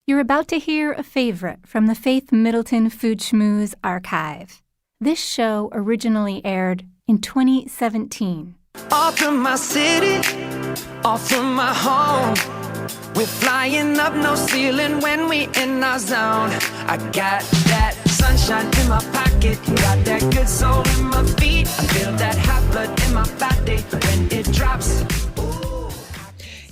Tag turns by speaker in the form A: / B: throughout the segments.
A: You're about to hear a favorite from the Faith Middleton Food Schmooze archive. This show originally aired in 2017.
B: Off from my city, off from my home. We're flying up, no ceiling when we in our zone. I got that sunshine in my pocket, got that good soul in my feet. I feel that hot blood in my body when it drops.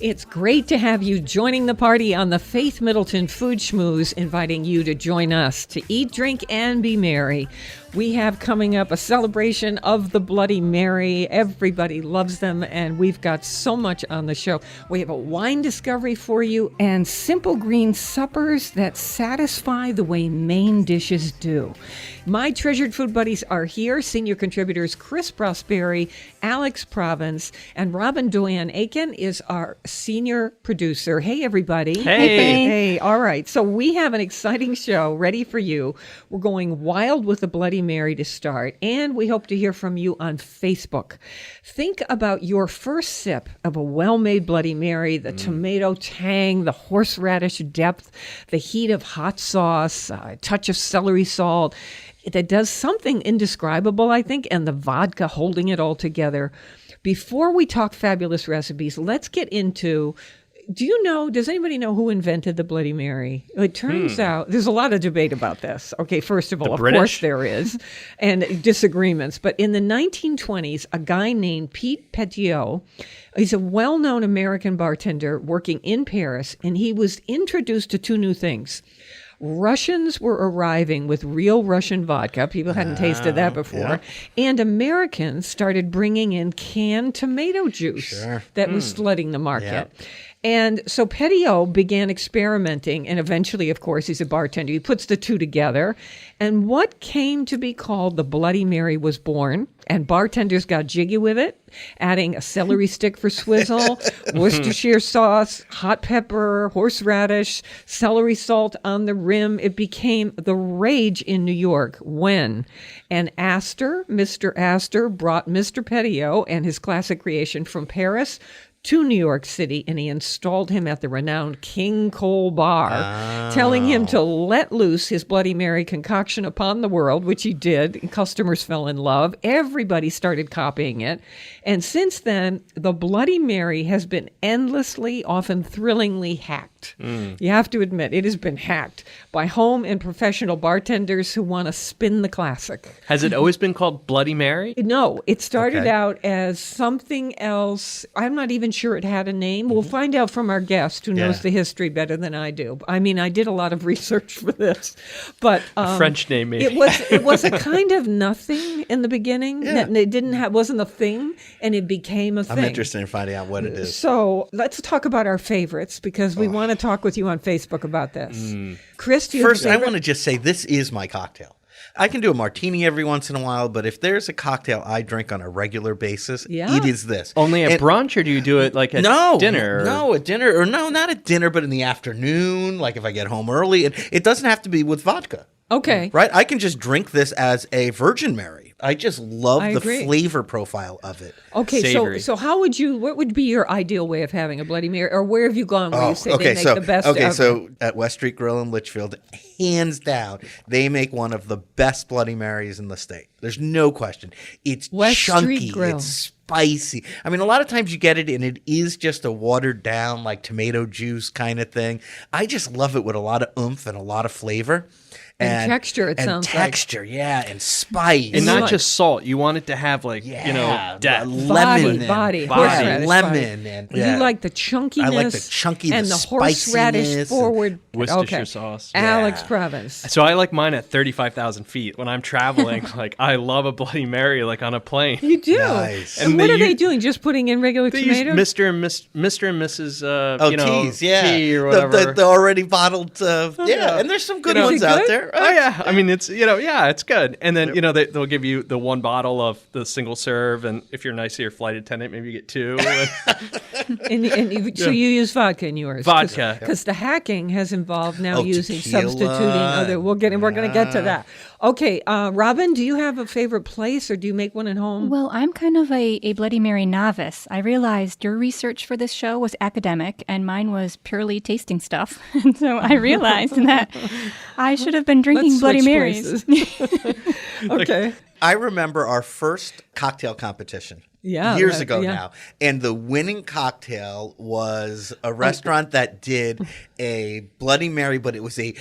C: It's great to have you joining the party on the Faith Middleton Food Schmooze, inviting you to join us to eat, drink, and be merry. We have coming up a celebration of the Bloody Mary. Everybody loves them, and we've got so much on the show. We have a wine discovery for you and simple green suppers that satisfy the way main dishes do. My treasured food buddies are here. Senior contributors Chris Prosperi, Alex Provence, and Robin Doyen Aiken is our senior producer. Hey, everybody. Hey. All right. So we have an exciting show ready for you. We're going wild with the Bloody Mary to start, and we hope to hear from you on Facebook. Think about your first sip of a well-made Bloody Mary, the tomato tang, the horseradish depth, the heat of hot sauce, a touch of celery salt. That does something indescribable, I think, and the vodka holding it all together. Before we talk fabulous recipes, let's get into... does anybody know who invented the Bloody Mary? It turns out, there's a lot of debate about this. Okay, first of all, of course there is, and disagreements. But in the 1920s, a guy named Pete Petiot, he's a well-known American bartender working in Paris, and he was introduced to two new things. Russians were arriving with real Russian vodka. People hadn't tasted that before. Yeah. And Americans started bringing in canned tomato juice that was flooding the market. Yeah. And so Petiot began experimenting, and eventually, of course, he's a bartender. He puts the two together, and what came to be called the Bloody Mary was born, and bartenders got jiggy with it, adding a celery stick for swizzle, Worcestershire sauce, hot pepper, horseradish, celery salt on the rim. It became the rage in New York when Mr. Astor brought Mr. Petiot and his classic creation from Paris to New York City, and he installed him at the renowned King Cole Bar, telling him to let loose his Bloody Mary concoction upon the world, which he did, and customers fell in love. Everybody started copying it. And since then, the Bloody Mary has been endlessly, often thrillingly hacked. You have to admit, it has been hacked by home and professional bartenders who want to spin the classic.
D: Has it always been called Bloody Mary?
C: No, it started out as something else. I'm not even sure it had a name. We'll find out from our guest who knows the history better than I do. I mean, I did a lot of research for this, but
D: a French name maybe.
C: It was a kind of nothing in the beginning. It wasn't a thing, and it became a thing.
E: I'm interested in finding out what it is.
C: So let's talk about our favorites, because we want to talk with you on Facebook about this. Chris, do you
E: First,
C: have a favorite?
E: I want to just say this is my cocktail. I can do a martini every once in a while, but if there's a cocktail I drink on a regular basis, it is this.
D: Only at brunch, or do you do it like at dinner?
E: No, at dinner. Or no, not at dinner, but in the afternoon, like if I get home early. And it doesn't have to be with vodka.
C: Okay.
E: Right? I can just drink this as a Virgin Mary. I just love the flavor profile of it.
C: Okay,
D: Savory.
C: so what would be your ideal way of having a Bloody Mary? Or where have you gone where you say they make the best ever?
E: So at West Street Grill in Litchfield, hands down, they make one of the best Bloody Marys in the state. There's no question. It's chunky. It's spicy. I mean, a lot of times you get it and it is just a watered down, like tomato juice kind of thing. I just love it with a lot of oomph and a lot of flavor.
C: And texture, it sounds like.
E: And texture, and spice.
D: And not just salt. You want it to have, depth.
E: Lemon.
C: Body.
E: Lemon. And,
C: You like the chunkiness.
E: I like the chunky,
C: and the horseradish forward.
D: Worcestershire sauce.
C: Alex Provence.
D: So I like mine at 35,000 feet. When I'm traveling, I love a Bloody Mary, on a plane.
C: You do?
E: Nice.
C: And what are they doing? Just putting in regular tomatoes?
D: Mr. and Mrs.
E: teas,
D: tea or whatever.
E: The already bottled, and there's some good ones out there.
D: Oh yeah, I mean it's it's good. And then they'll give you the one bottle of the single serve, and if you're nice to your flight attendant, maybe you get two.
C: So you use vodka in yours?
D: Vodka,
C: because the hacking has involved now using
E: tequila.
C: substituting other. We're going to get to that. Okay, Robin, do you have a favorite place, or do you make one at home?
A: Well, I'm kind of a Bloody Mary novice. I realized your research for this show was academic, and mine was purely tasting stuff. And so I realized that I should have been drinking Bloody Marys.
C: Okay.
E: I remember our first cocktail competition. Years ago now. And the winning cocktail was a restaurant that did a Bloody Mary, but it was it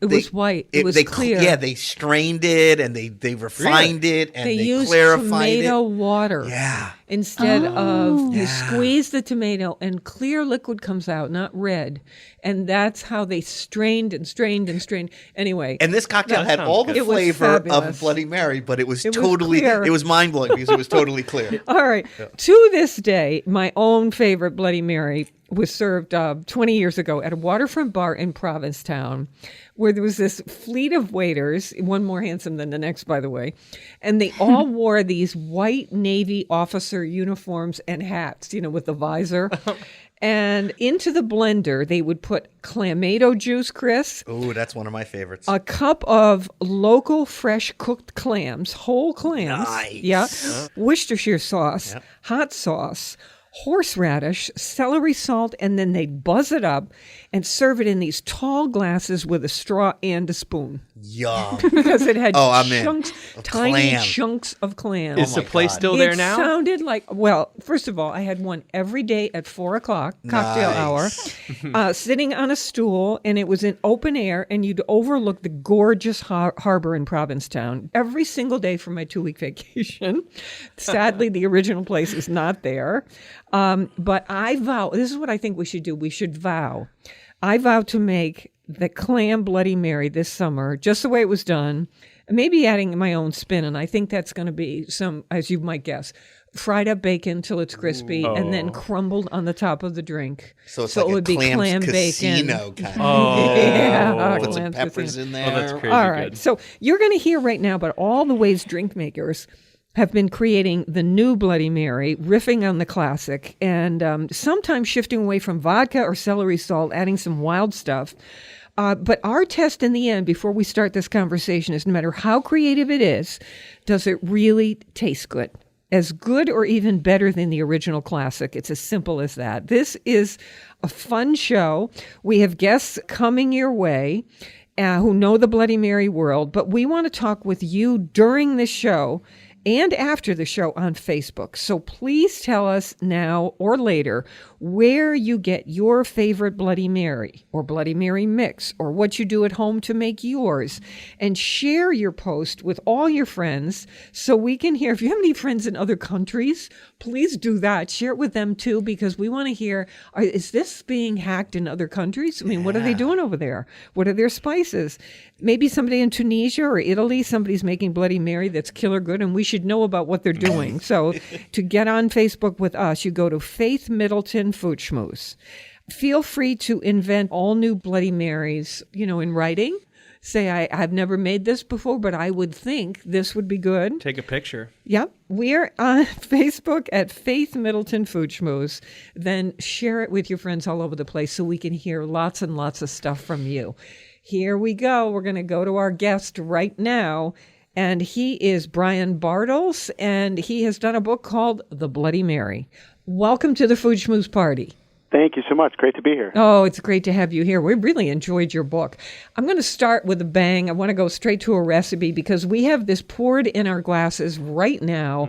E: was
C: white. It was clear.
E: Yeah, they strained it and they refined it and they
C: used
E: clarified
C: tomato water.
E: Yeah.
C: Instead of you squeeze the tomato and clear liquid comes out, not red. And that's how they strained and strained and strained. Anyway.
E: And this cocktail had all the flavor of Bloody Mary, but it was mind-blowing because it was totally clear.
C: All right. Yeah. To this day, my own favorite Bloody Mary was served 20 years ago at a waterfront bar in Provincetown, where there was this fleet of waiters, one more handsome than the next, by the way, and they all wore these white Navy officer uniforms and hats, with the visor. And into the blender, they would put clamato juice, Chris.
E: Oh, that's one of my favorites.
C: A cup of local fresh cooked clams, whole clams.
E: Nice.
C: Yeah. Worcestershire sauce, hot sauce, horseradish, celery salt, and then they'd buzz it up and serve it in these tall glasses with a straw and a spoon.
E: Yum.
C: Because it had
E: tiny
C: chunks of clams.
D: Is the place still there now?
C: It sounded like, well, first of all, I had one every day at 4 o'clock, cocktail hour, sitting on a stool, and it was in open air, and you'd overlook the gorgeous harbor in Provincetown every single day for my 2-week vacation. Sadly, the original place is not there. But I vow, this is what I think we should do. We should vow. I vow to make the clam Bloody Mary this summer, just the way it was done, maybe adding my own spin. And I think that's going to be some, as you might guess, fried up bacon till it's crispy and then crumbled on the top of the drink.
E: So it would be clam casino
C: bacon.
E: Kind of.
C: Yeah.
E: Put some peppers in there.
D: Oh, that's crazy
C: all right.
D: good. So
C: So you're going to hear right now about all the ways drink makers have been creating the new Bloody Mary, riffing on the classic, and sometimes shifting away from vodka or celery salt, adding some wild stuff. But our test in the end, before we start this conversation, is no matter how creative it is, does it really taste good? As good or even better than the original classic. It's as simple as that. This is a fun show. We have guests coming your way who know the Bloody Mary world, but we want to talk with you during the show and after the show on Facebook. So please tell us now or later where you get your favorite Bloody Mary or Bloody Mary mix or what you do at home to make yours. And share your post with all your friends so we can hear. If you have any friends in other countries, please do that. Share it with them too, because we want to hear, is this being hacked in other countries? I mean, what are they doing over there? What are their spices? Maybe somebody in Tunisia or Italy, somebody's making Bloody Mary that's killer good, and we should know about what they're doing. So to get on Facebook with us, you go to Faith Middleton Food Schmooze. Feel free to invent all new Bloody Marys, in writing. Say, I've never made this before, but I would think this would be good.
D: take a picture.
C: Yep. We're on Facebook at Faith Middleton Food Schmooze. Then share it with your friends all over the place so we can hear lots and lots of stuff from you. Here we go. We're going to go to our guest right now. And he is Brian Bartels, and he has done a book called The Bloody Mary. Welcome to the Food Schmooze Party.
F: Thank you so much. Great to be here.
C: Oh, it's great to have you here. We really enjoyed your book. I'm going to start with a bang. I want to go straight to a recipe because we have this poured in our glasses right now.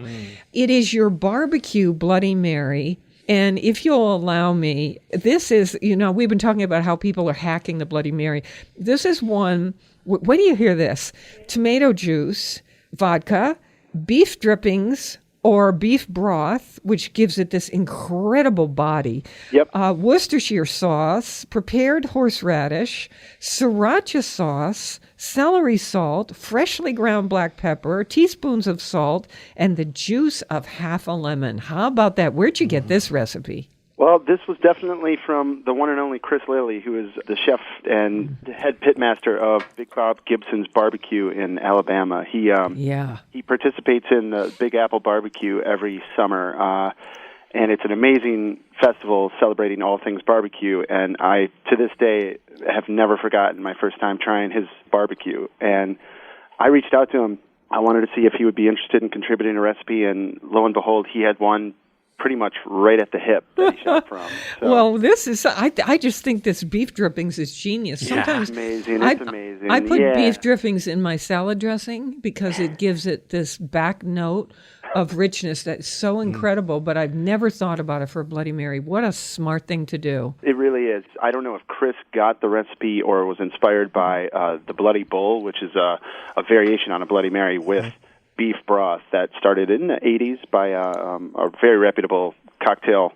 C: It is your barbecue Bloody Mary. And if you'll allow me, this is, we've been talking about how people are hacking the Bloody Mary. This is one, when do you hear this? Tomato juice, vodka, beef drippings, or beef broth, which gives it this incredible body.
F: Yep.
C: Worcestershire sauce, prepared horseradish, sriracha sauce, celery salt, freshly ground black pepper, teaspoons of salt, and the juice of half a lemon. How about that? Where'd you get this recipe?
F: Well, this was definitely from the one and only Chris Lilly, who is the chef and head pitmaster of Big Bob Gibson's Barbecue in Alabama. He participates in the Big Apple Barbecue every summer, and it's an amazing festival celebrating all things barbecue. And I, to this day, have never forgotten my first time trying his barbecue. And I reached out to him. I wanted to see if he would be interested in contributing a recipe, and lo and behold, he had one pretty much right at the hip that he shot from. So.
C: Well, this is, I just think this beef drippings is genius. Sometimes
F: amazing. It's amazing.
C: I put beef drippings in my salad dressing because it gives it this back note of richness that's so incredible, but I've never thought about it for a Bloody Mary. What a smart thing to do.
F: It really is. I don't know if Chris got the recipe or was inspired by the Bloody Bull, which is a variation on a Bloody Mary with beef broth that started in the 80s by a very reputable cocktail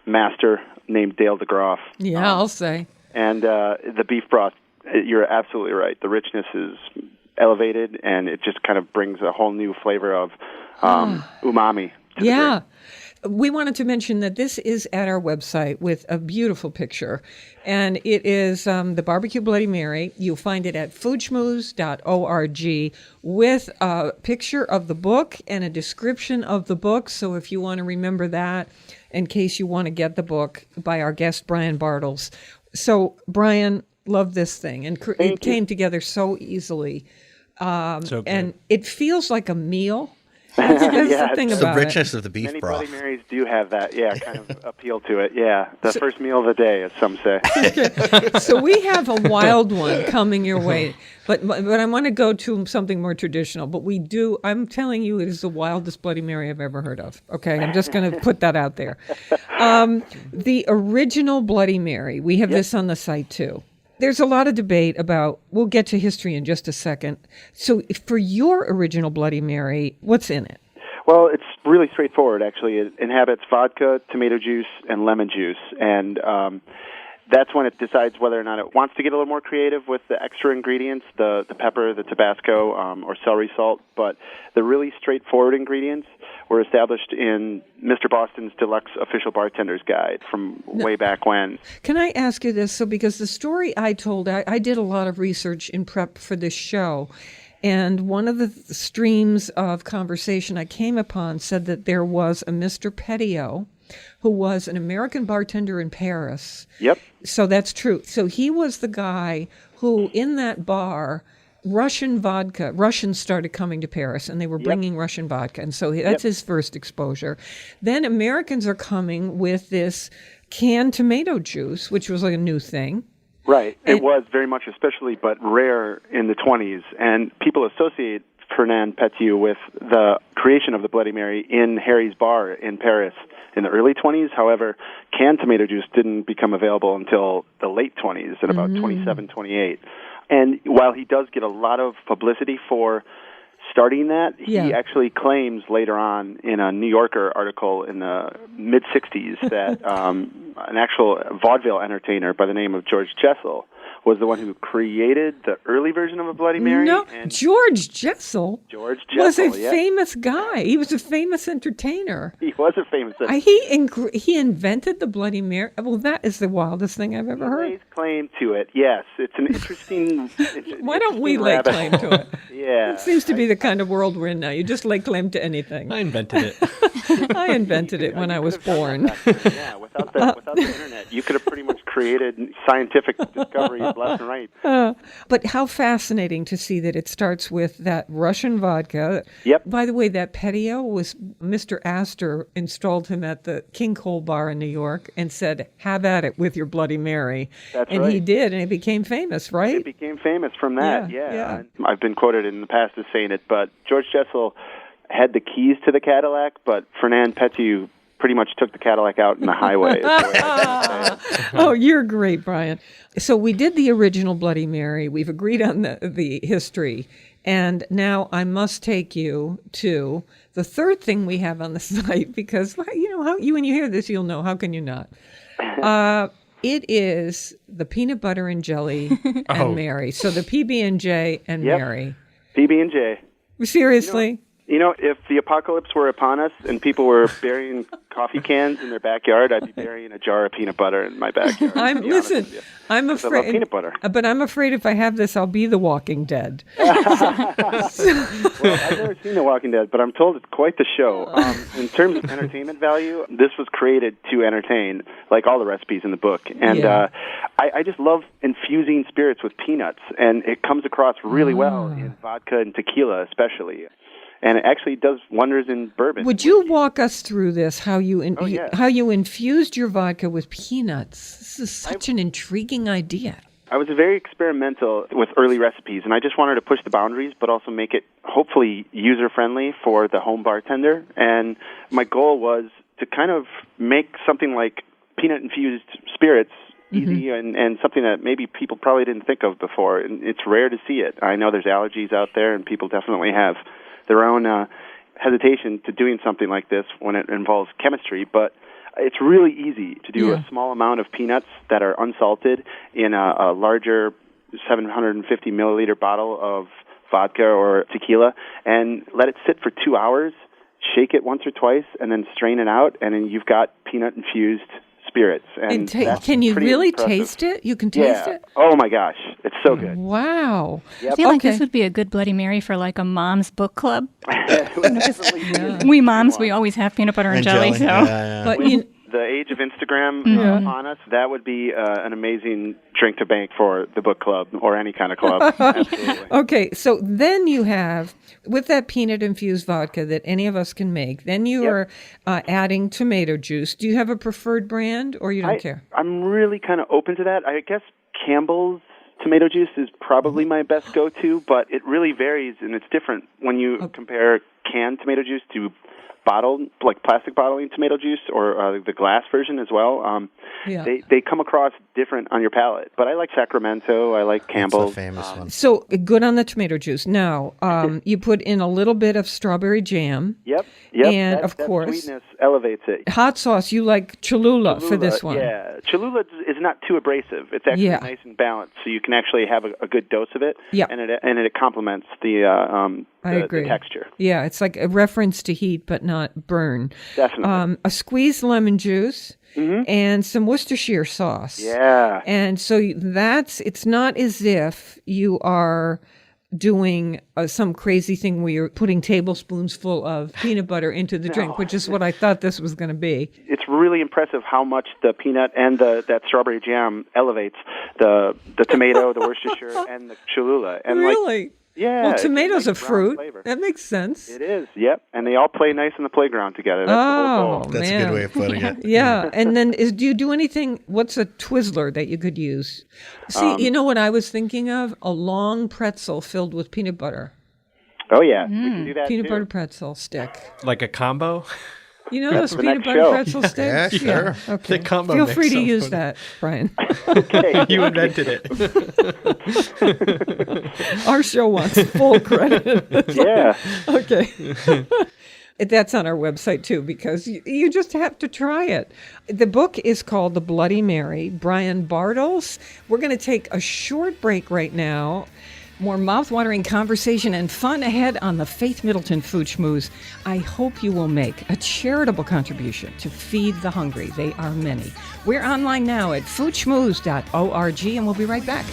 F: master named Dale DeGroff.
C: Yeah, I'll say.
F: And the beef broth, you're absolutely right. The richness is elevated, and it just kind of brings a whole new flavor of umami.
C: Yeah. We wanted to mention that this is at our website with a beautiful picture, and it is the Barbecue Bloody Mary. You'll find it at foodschmooze.org with a picture of the book and a description of the book. So if you want to remember that, in case you want to get the book by our guest, Brian Bartels. So, Brian, love this thing, and it came together so easily. So good. And it feels like a meal. That's the thing about
E: the richness of the beef
F: Many
E: broth.
F: Bloody Marys do have that, kind of appeal to it. Yeah, the first meal of the day, as some say.
C: So we have a wild one coming your way, but I want to go to something more traditional. But we do. I'm telling you, it is the wildest Bloody Mary I've ever heard of. Okay, I'm just going to put that out there. The original Bloody Mary. We have this on the site too. There's a lot of debate about, we'll get to history in just a second. So for your original Bloody Mary, what's in it?
F: Well, it's really straightforward, actually. It inhabits vodka, tomato juice, and lemon juice. And that's when it decides whether or not it wants to get a little more creative with the extra ingredients, the pepper, the Tabasco, or celery salt. But the really straightforward ingredients were established in Mr. Boston's Deluxe Official Bartender's Guide from way back when.
C: Can I ask you this? So because the story I told, I did a lot of research in prep for this show, and one of the streams of conversation I came upon said that there was a Mr. Petiot who was an American bartender in Paris.
F: Yep.
C: So that's true. So he was the guy who, in that bar, Russians started coming to Paris, and they were bringing Russian vodka. And so that's his first exposure. Then Americans are coming with this canned tomato juice, which was like a new thing.
F: Right. It was very much especially, but rare in the 20s. And people associate Fernand Petiot with the creation of the Bloody Mary in Harry's Bar in Paris in the early 20s. However, canned tomato juice didn't become available until the late 20s, in about 27, 28. And while he does get a lot of publicity for starting that, he actually claims later on in a New Yorker article in the mid-'60s that an actual vaudeville entertainer by the name of George Jessel was the one who created the early version of a Bloody Mary.
C: No,
F: and
C: George Jessel was a
F: yeah.
C: famous guy. He was a famous entertainer.
F: He was a famous entertainer.
C: He invented the Bloody Mary. Well, that is the wildest thing I've ever heard.
F: He lays claim to it, yes. It's an interesting...
C: Why don't we lay claim to it?
F: Yeah.
C: It seems to be the kind of world we're in now. You just lay claim to anything.
D: I invented it.
C: I invented it when I was born.
F: Yeah, without the internet, you could have pretty much created scientific discoveries left and right.
C: But how fascinating to see that it starts with that Russian vodka.
F: Yep.
C: By the way, that Petiot was Mr. Astor installed him at the King Cole Bar in New York and said, "Have at it with your Bloody Mary."
F: That's
C: and
F: right.
C: he did, and it became famous, right?
F: It became famous from that,
C: Yeah.
F: I've been quoted in the past as saying it, but George Jessel had the keys to the Cadillac, but Fernand Petiot pretty much took the Cadillac out in the highway.
C: Oh, you're great, Brian. So we did the original Bloody Mary. We've agreed on the history. And now I must take you to the third thing we have on the site, because, you know, when you hear this, you'll know. How can you not? It is the peanut butter and jelly and Mary. So the PB&J and Mary.
F: PB&J.
C: Seriously?
F: You know, if the apocalypse were upon us and people were burying coffee cans in their backyard, I'd be burying a jar of peanut butter in my backyard.
C: I'm afraid.
F: I love peanut butter.
C: But I'm afraid if I have this, I'll be The Walking Dead.
F: Well, I've never seen The Walking Dead, but I'm told it's quite the show. In terms of entertainment value, this was created to entertain, like all the recipes in the book. And I just love infusing spirits with peanuts, and it comes across really well in vodka and tequila especially. And it actually does wonders in bourbon.
C: Would you walk us through this, how you infused your vodka with peanuts? This is such an intriguing idea.
F: I was very experimental with early recipes, and I just wanted to push the boundaries, but also make it hopefully user-friendly for the home bartender. And my goal was to kind of make something like peanut-infused spirits easy and something that maybe people probably didn't think of before. And it's rare to see it. I know there's allergies out there, and people definitely have their own hesitation to doing something like this when it involves chemistry, but it's really easy to do a small amount of peanuts that are unsalted in a larger 750 milliliter bottle of vodka or tequila and let it sit for 2 hours, shake it once or twice, and then strain it out, and then you've got peanut-infused spirits. And
C: can you really taste it? You can taste it?
F: Oh, my gosh. It's so good.
C: Wow.
F: Yep.
A: I feel like this would be a good Bloody Mary for like a mom's book club. We moms, we always have peanut butter and jelly. So.
C: But
F: the age of Instagram upon us, that would be an amazing drink to bank for the book club or any kind of club. Absolutely.
C: Okay, so then you have, with that peanut-infused vodka that any of us can make, then you are adding tomato juice. Do you have a preferred brand, or you don't care?
F: I'm really kind of open to that. I guess Campbell's tomato juice is probably my best go-to, but it really varies, and it's different when you compare canned tomato juice to bottled, like plastic bottling tomato juice, or the glass version as well. They come across different on your palate. But I like Sacramento. I like Campbell's.
E: That's a famous one.
C: So good on the tomato juice. Now, you put in a little bit of strawberry jam.
F: Yep.
C: And of course,
F: that sweetness elevates it.
C: Hot sauce. You like Cholula for this one.
F: Yeah, Cholula is not too abrasive. It's actually nice and balanced, so you can actually have a good dose of it.
C: Yeah.
F: And it complements the texture.
C: Yeah, it's like a reference to heat, but not burn.
F: Definitely.
C: A squeezed lemon juice. And some Worcestershire sauce.
F: Yeah.
C: And so it's not as if you are doing some crazy thing where you're putting tablespoons full of peanut butter into the drink, which is what I thought this was going to be.
F: It's really impressive how much the peanut and that strawberry jam elevates the tomato, the Worcestershire, and the Cholula. And
C: really?
F: Yeah.
C: Well, tomato's
F: like
C: a fruit.
F: flavor.
C: That makes sense.
F: It is, yep. And they all play nice in the playground together. That's the whole goal.
E: That's a good way of putting it.
C: Yeah. And then do you do anything? What's a Twizzler that you could use? See, you know what I was thinking of? A long pretzel filled with peanut butter.
F: Oh, yeah. We can do that
C: Peanut
F: too.
C: butter pretzel stick.
D: Like a combo?
C: You know those
F: the
C: peanut
F: next
C: butter
F: show.
C: pretzel sticks?
E: Yeah, sure.
C: Okay.
D: The combo
C: Feel
D: mix
C: free to
D: sounds
C: use
D: funny.
C: that, Brian.
F: Okay.
D: You invented it.
C: Our show wants full credit.
F: Yeah.
C: Okay. That's on our website, too, because you just have to try it. The book is called The Bloody Mary, Brian Bartels. We're going to take a short break right now. More mouth-watering conversation and fun ahead on the Faith Middleton Food Schmooze. I hope you will make a charitable contribution to feed the hungry. They are many. We're online now at foodschmooze.org, and we'll be right back.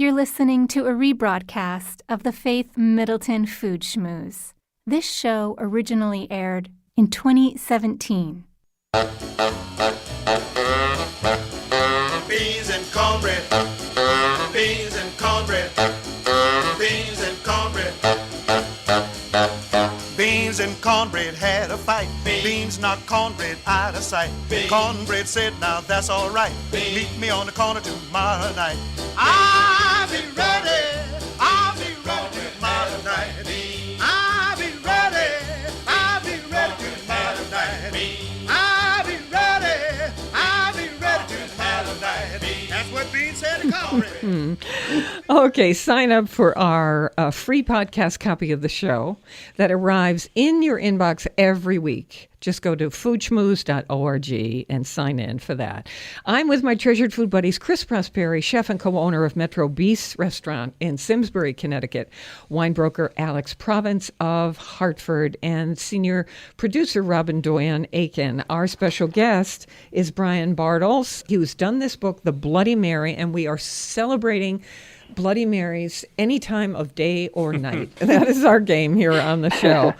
G: You're listening to a rebroadcast of the Faith Middleton Food Schmooze. This show originally aired in 2017.
H: Beans and cornbread, beans and cornbread, beans and cornbread. Beans and cornbread had a fight. Beans knocked cornbread out of sight. Cornbread said, now that's all right. Meet me on the corner tomorrow night. I'll be ready tomorrow night.
C: Okay, sign up for our free podcast copy of the show that arrives in your inbox every week. Just go to foodschmooze.org and sign in for that. I'm with my treasured food buddies, Chris Prosperi, chef and co-owner of Metro Beast Restaurant in Simsbury, Connecticut, wine broker Alex Province of Hartford, and senior producer Robin Doyen Aiken. Our special guest is Brian Bartels, who's done this book, The Bloody Mary, and we are celebrating Bloody Marys any time of day or night. That is our game here on the show.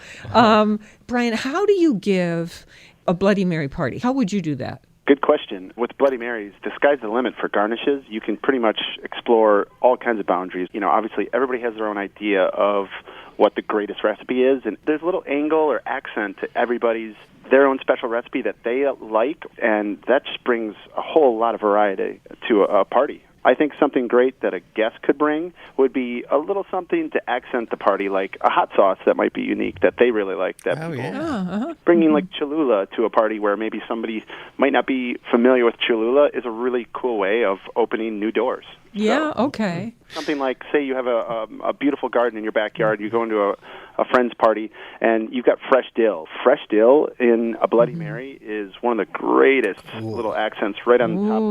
C: Brian, how do you give a Bloody Mary party? How would you do that?
F: Good question. With Bloody Marys, the sky's the limit for garnishes. You can pretty much explore all kinds of boundaries. You know, obviously, everybody has their own idea of what the greatest recipe is, and there's a little angle or accent to their own special recipe that they like, and that just brings a whole lot of variety to a party. I think something great that a guest could bring would be a little something to accent the party, like a hot sauce that might be unique that they really like. Bringing like Cholula to a party where maybe somebody might not be familiar with Cholula is a really cool way of opening new doors.
C: Yeah, okay.
F: Something like, say you have a beautiful garden in your backyard, you go into a friend's party, and you've got fresh dill. Fresh dill in a Bloody Mary is one of the greatest little accents right on top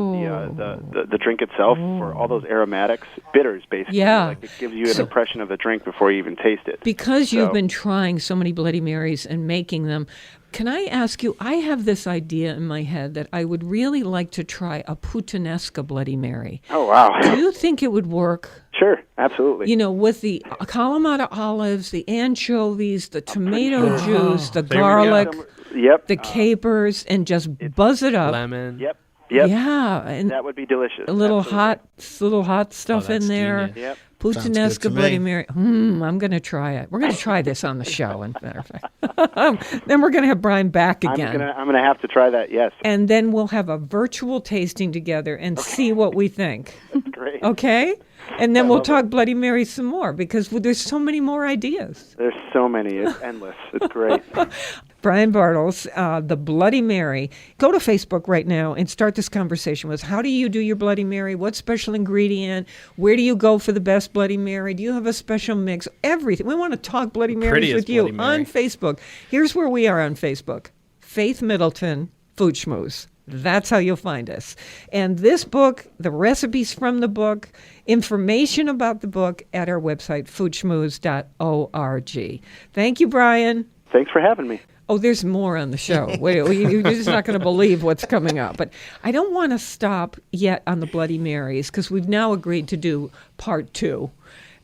F: of the drink itself for all those aromatics, bitters, basically.
C: Yeah.
F: Like it gives you an impression of the drink before you even taste it.
C: Because you've been trying so many Bloody Marys and making them, can I ask you, I have this idea in my head that I would really like to try a Puttanesca Bloody Mary.
F: Oh, wow.
C: Do you think it would work?
F: Sure, absolutely.
C: You know, with the Kalamata olives, the anchovies, the tomato juice, the garlic, the capers, and just buzz it up.
D: Lemon.
F: Yep.
C: Yeah, and
F: that would be delicious.
C: A little hot stuff in there.
D: Genius.
F: Yep.
C: Puttanesca Bloody Mary. I'm going to try it. We're going to try this on the show, as a matter of fact. Then we're going to have Brian back again.
F: I'm going to have to try that, yes.
C: And then we'll have a virtual tasting together and see what we think.
F: Great.
C: Okay? And then we'll talk Bloody Mary some more because there's so many more ideas.
F: There's so many. It's endless. It's great.
C: Brian Bartels, The Bloody Mary. Go to Facebook right now and start this conversation with how do you do your Bloody Mary? What special ingredient? Where do you go for the best Bloody Mary? Do you have a special mix? Everything. We want to talk Bloody Marys with you on Facebook. Here's where we are on Facebook. Faith Middleton, Food Schmooze. That's how you'll find us. And this book, the recipes from the book, information about the book at our website, foodschmooze.org. Thank you, Brian.
F: Thanks for having me.
C: Oh, there's more on the show. Wait, you're just not going to believe what's coming up. But I don't want to stop yet on the Bloody Marys because we've now agreed to do part 2.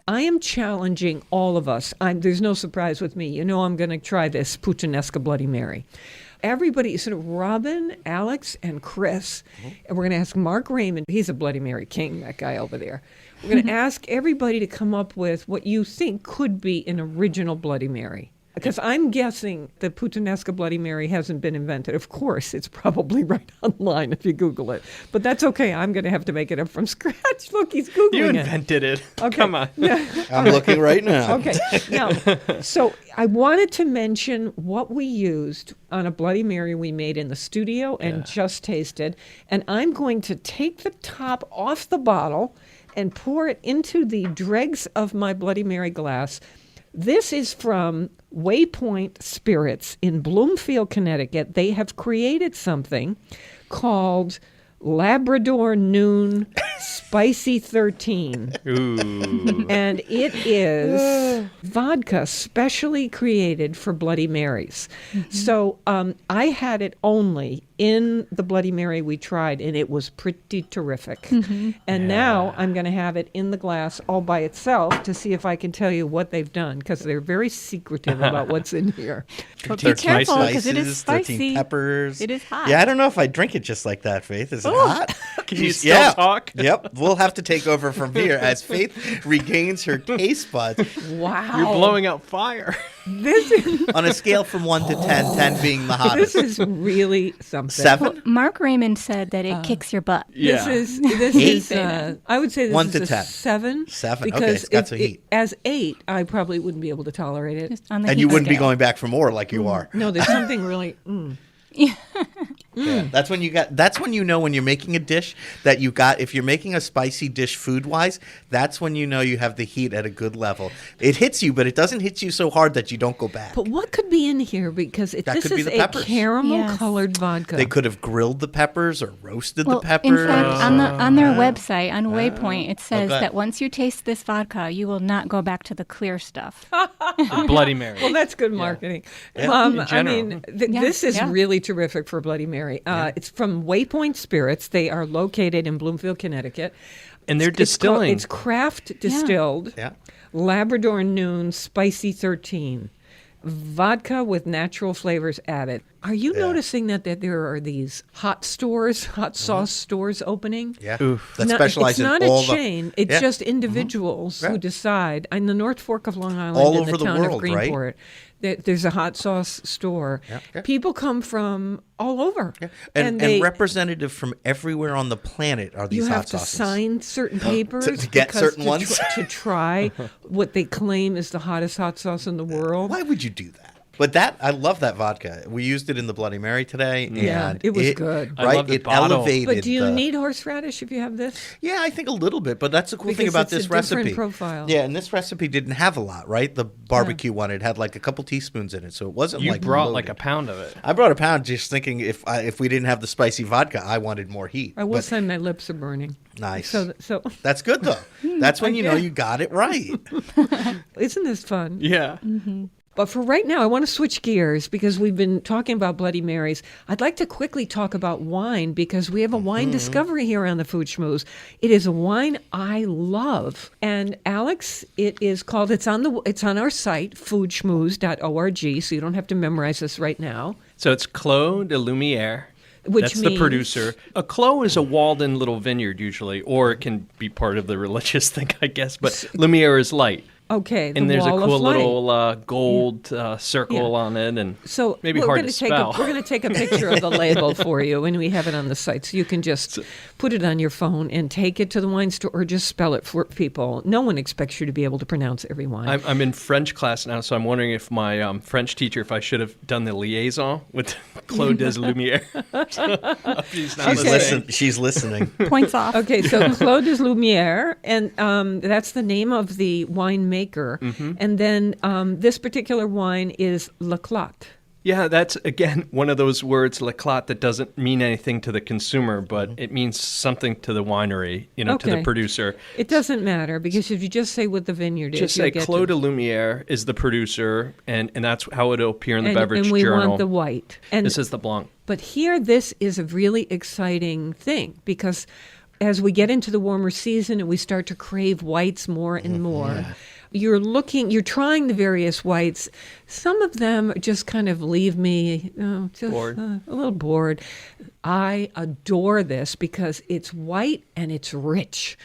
C: I am challenging all of us. There's no surprise with me. You know I'm going to try this Puttanesca Bloody Mary. Everybody, sort of Robin, Alex, and Chris, and we're going to ask Mark Raymond. He's a Bloody Mary king, that guy over there. We're going to ask everybody to come up with what you think could be an original Bloody Mary. Because I'm guessing the Puttanesca Bloody Mary hasn't been invented. Of course, it's probably right online if you Google it. But that's okay. I'm going to have to make it up from scratch. Look, he's Googling it.
D: You invented it.
C: Okay.
D: Come on.
E: I'm looking right now.
C: Okay. Now, so I wanted to mention what we used on a Bloody Mary we made in the studio and just tasted. And I'm going to take the top off the bottle and pour it into the dregs of my Bloody Mary glass. This is from Waypoint Spirits in Bloomfield, Connecticut. They have created something called Labrador Noon Spicy 13.
D: Ooh.
C: And it is vodka specially created for Bloody Marys. So I had it only in the Bloody Mary we tried, and it was pretty terrific. And now I'm going to have it in the glass all by itself to see if I can tell you what they've done, because they're very secretive about what's in here.
A: But be careful, because it is
E: 13
A: spicy.
E: peppers.
A: It is hot.
E: Yeah, I don't know if I drink it just like that, Faith. Is it hot?
D: Can you still talk?
E: Yep. We'll have to take over from here as Faith regains her taste buds.
C: Wow.
D: You're blowing out fire.
C: This is,
E: On a scale from 1 to 10, 10 being the hottest.
C: this is really something.
E: 7?
A: Mark Raymond said that it kicks your butt.
D: Yeah.
C: This
E: Eight?
C: is I would say this
E: 1
C: is
E: to
C: a
E: 10.
C: 7.
E: 7, okay,
C: Because
E: it's got some heat.
C: as 8, I probably wouldn't be able to tolerate it.
A: Just on the
E: And
A: heat
E: you wouldn't be
A: scale.
E: going back for more like you are.
C: No, there's something really.
E: Yeah, that's when you know when you're making a dish that you got. If you're making a spicy dish food wise, that's when you know you have the heat at a good level. It hits you, but it doesn't hit you so hard that you don't go back.
C: But what could be in here? Because this is a
E: peppers.
C: caramel colored vodka.
E: They could have grilled the peppers or roasted the peppers.
A: In fact, on their website, on Waypoint, it says that once you taste this vodka, you will not go back to the clear stuff.
D: Bloody Mary.
C: Well, that's good marketing.
D: Yeah.
C: I mean, this is really terrific for Bloody Mary. It's from Waypoint Spirits. They are located in Bloomfield, Connecticut.
D: And they're distilling.
C: It's craft distilled, Labrador Noon Spicy 13. Vodka with natural flavors added. Are you noticing that there are these hot sauce stores opening?
E: Yeah. That specialize in all the...
C: It's not a chain. It's just individuals who decide. In the North Fork of Long Island,
E: all
C: in
E: over
C: the town of Greenport, there's a hot sauce store. People come from all over.
E: And representative from everywhere on the planet are these hot sauces.
C: You have to sign certain papers
E: to get certain ones.
C: To try what they claim is the hottest hot sauce in the world.
E: Why would you do that? But I love that vodka. We used it in the Bloody Mary today. And
C: it was good.
E: Right?
D: I love the bottle.
E: Elevated.
C: But do you need horseradish if you have this?
E: Yeah, I think a little bit. But that's the cool thing about this recipe.
C: Different profile.
E: Yeah, and this recipe didn't have a lot, right? The barbecue one, it had like a couple teaspoons in it. So it wasn't
D: You brought
E: loaded.
D: like a pound of it.
E: I brought a pound just thinking if we didn't have the spicy vodka, I wanted more heat.
C: I will say my lips are burning.
E: Nice.
C: So
E: that's good, though. That's when you know you got it right.
C: Isn't this fun?
D: Yeah.
C: Mm-hmm. But for right now, I want to switch gears because we've been talking about Bloody Marys. I'd like to quickly talk about wine because we have a wine discovery here on the Food Schmooze. It is a wine I love. And Alex, it's on our site, foodschmooze.org, so you don't have to memorize this right now.
D: So it's Clos de Lumières.
C: That's
D: the producer. A Clos is a walled-in little vineyard usually, or it can be part of the religious thing, I guess. But Lumière is light.
C: Okay,
D: and there's a cool little gold circle
C: Yeah.
D: on it, and
C: so
D: maybe
C: we're
D: hard
C: gonna
D: to spell.
C: We're going to take a picture of the label for you, and we have it on the site, so you can just put it on your phone and take it to the wine store, or just spell it for people. No one expects you to be able to pronounce every wine.
D: I'm in French class now, so I'm wondering if my French teacher, if I should have done the liaison with Clos des Lumières.
E: She's listening.
A: Points off.
C: Okay, so Clos des Lumières, and that's the name of the winemaker. And then this particular wine is L'eclat.
D: Yeah, that's, again, one of those words, L'eclat, that doesn't mean anything to the consumer, but it means something to the winery, to the producer.
C: It doesn't matter, because if you just say what the vineyard is,
D: just say Clos de Lumière is the producer, and that's how it'll appear in the beverage
C: journal.
D: journal.
C: And we want the white. And
D: this is the Blanc.
C: But here, this is a really exciting thing, because as we get into the warmer season and we start to crave whites more and more, you're trying the various whites. Some of them just kind of leave me
D: bored.
C: A little bored. I adore this because it's white and it's rich.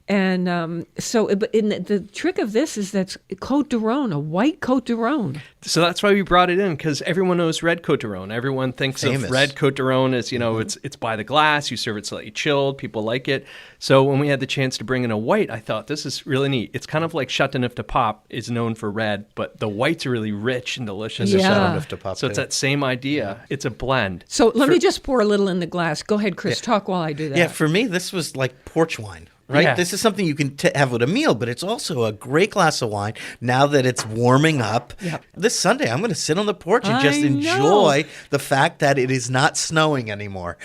C: And the trick of this is that's Côte de Rhone, a white Côte de Rhone.
D: So that's why we brought it in, because everyone knows red Côte de Rhone. Everyone thinks of red Côte de Rhone as, it's by the glass. You serve it slightly chilled. People like it. So when we had the chance to bring in a white, I thought this is really neat. It's kind of like Chateauneuf de Pape is known for red, but the whites are really rich and delicious.
E: Chateauneuf de Pape,
D: so it's that same idea. It's a blend.
C: So let me just pour a little in the glass. Go ahead, Chris. Talk while I do that.
E: Yeah, for me, this was like porch wine. Right?
D: Yeah.
E: This is something you can have with a meal, but it's also a great glass of wine now that it's warming up.
C: Yep.
E: This Sunday, I'm going to sit on the porch and just enjoy the fact that it is not snowing anymore.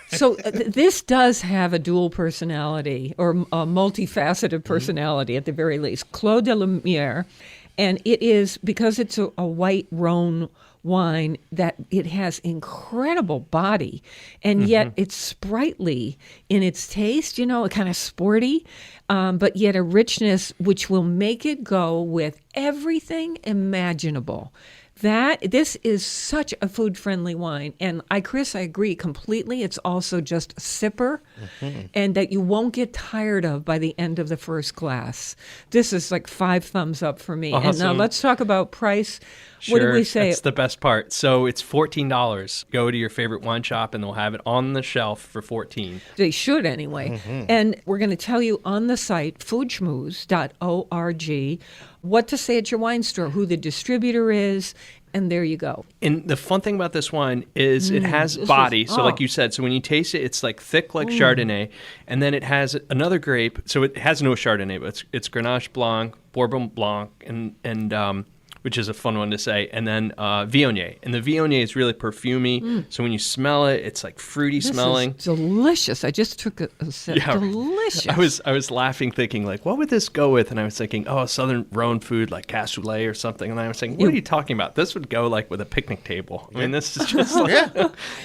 C: So this does have a dual personality, or a multifaceted personality at the very least. Clos de Lumière, and it is, because it's a white Rhone wine, that it has incredible body, and yet it's sprightly in its taste, kind of sporty, but yet a richness which will make it go with everything imaginable. This is such a food-friendly wine. And Chris, I agree completely. It's also just a sipper, and that you won't get tired of by the end of the first glass. This is like 5 thumbs up for me.
D: Awesome.
C: And now let's talk about price.
D: Sure,
C: what do we say?
D: That's the best part. So it's $14. Go to your favorite wine shop, and they'll have it on the shelf for $14.
C: They should anyway. And we're going to tell you on the site, foodschmooze.org, what to say at your wine store, who the distributor is, And there you go.
D: And the fun thing about this wine is it has body. So like you said, so when you taste it, it's like thick like Chardonnay. And then it has another grape. So it has no Chardonnay, but it's Grenache Blanc, Bourbon Blanc, and which is a fun one to say, and then Viognier. And the Viognier is really perfumey. So when you smell it, it's like fruity smelling.
C: This is delicious. I just took a sip. Yeah, delicious.
D: I was laughing, thinking like, what would this go with? And I was thinking, Southern Rhone food like cassoulet or something. And I was saying, what are you talking about? This would go like with a picnic table. I mean, this is just like,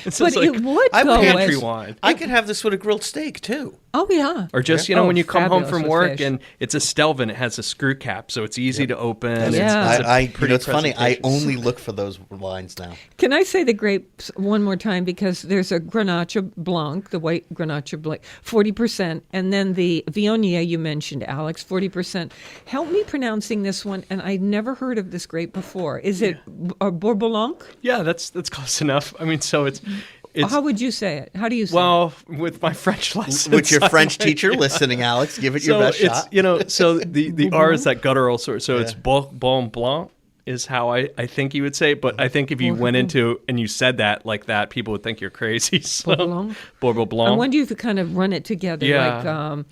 D: it's just like
C: it would go
D: pantry
C: with
D: wine.
E: I could have this with a grilled steak too.
C: Oh yeah.
D: Or just when you come home from work and it's a Stelvin, it has a screw cap, so it's easy to open.
E: It's funny. I only look for those wines now.
C: Can I say the grapes one more time? Because there's a Grenache Blanc, the white Grenache Blanc, 40%. And then the Viognier you mentioned, Alex, 40%. Help me pronouncing this one. And I'd never heard of this grape before. Is it Bourbon Blanc?
D: Yeah, that's close enough. I mean, so it's
C: how would you say it? How do you say it?
D: Well, with my French lessons.
E: With your French teacher listening, Alex, give it your best shot.
D: So the R is that guttural sort. So it's Bourbon Blanc is how I think you would say it. But I think if you went into and you said that like that, people would think you're crazy. So, Bourbon Blanc.
C: I wonder if you kind of run it together like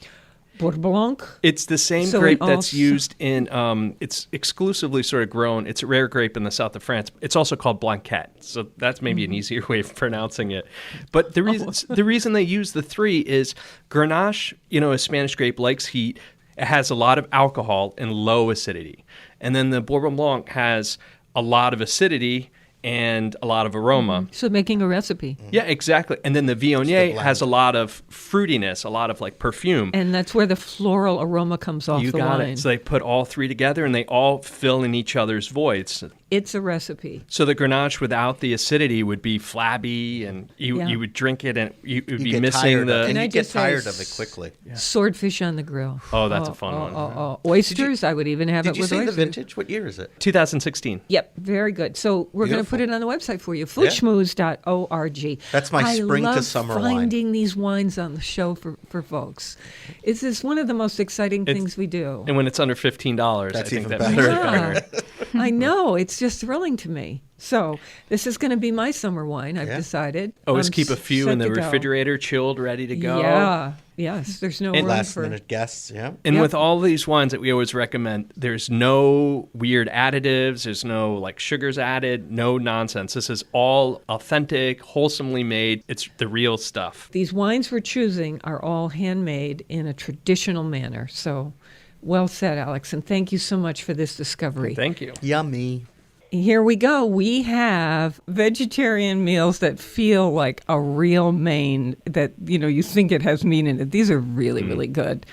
C: Bourbon Blanc.
D: It's the same grape that's used in, it's exclusively sort of grown. It's a rare grape in the south of France. It's also called Blanquette. So that's maybe an easier way of pronouncing it. But the reason they use the three is Grenache, a Spanish grape, likes heat. It has a lot of alcohol and low acidity. And then the Bourbon Blanc has a lot of acidity and a lot of aroma.
C: So making a recipe.
D: Yeah, exactly. And then the Viognier has a lot of fruitiness, a lot of like perfume.
C: And that's where the floral aroma comes off the wine. You got it.
D: So they put all three together and they all fill in each other's voids.
C: It's a recipe.
D: So the Grenache without the acidity would be flabby and you would drink it and you would be missing the...
E: And you get tired of it quickly.
C: Yeah. Swordfish on the grill.
D: Oh, that's a fun one.
C: Oysters, I would even have it with oysters.
E: Did you say the vintage? What year is it?
D: 2016.
C: Yep, very good. So we're going to put it on the website for you, foodschmooze.org.
E: That's my spring to summer wine.
C: I love finding these wines on the show for folks. This is one of the most exciting things we do.
D: And when it's under $15,
E: that's
D: I think
E: even
D: that
E: better.
D: makes it better.
C: I know. It's just thrilling to me. So this is going to be my summer wine, I've decided.
D: Always keep a few in the refrigerator, chilled, ready to go.
C: Yeah. Yes, there's no room
E: last
C: for...
E: minute guests,
D: And with all these wines that we always recommend, there's no weird additives, there's no like sugars added, no nonsense. This is all authentic, wholesomely made. It's the real stuff.
C: These wines we're choosing are all handmade in a traditional manner. So well said, Alex, and thank you so much for this discovery.
D: Thank you.
E: Yummy.
C: Here we go. We have vegetarian meals that feel like a real main that, you think it has meat in it. These are really, really good.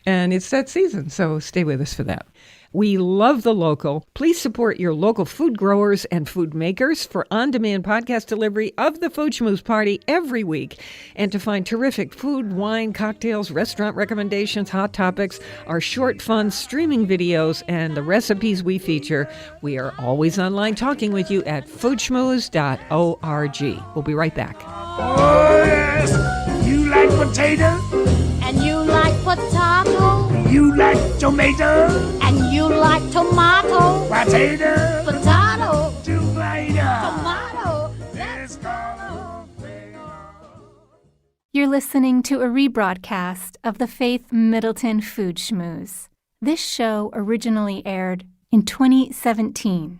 C: And it's that season, so stay with us for that. We love the local. Please support your local food growers and food makers for on-demand podcast delivery of the Food Schmooze Party every week. And to find terrific food, wine, cocktails, restaurant recommendations, hot topics, our short, fun streaming videos, and the recipes we feature, we are always online talking with you at foodschmooze.org. We'll be right back.
I: Oh, yes. You like potatoes?
J: And you like potato?
I: You like tomato?
J: And you like tomato?
I: Potato?
J: Potato?
I: Tomato?
J: Tomato?
G: You're listening to a rebroadcast of the Faith Middleton Food Schmooze. This show originally aired in 2017.